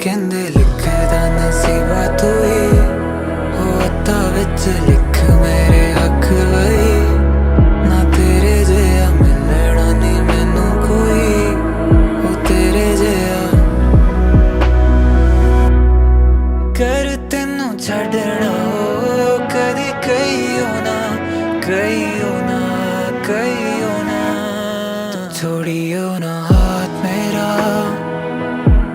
कहंदे लिखदा नसीबा तू ही हो हत्थां विच लिख मेरे हक वही ना तेरे जिहा मिलना नी मैनू कोई हो तेरे जिहा कर तेनू छड्डना हो कदी कहियो ना कहियो ना कहियो ना छोड़ियो ना।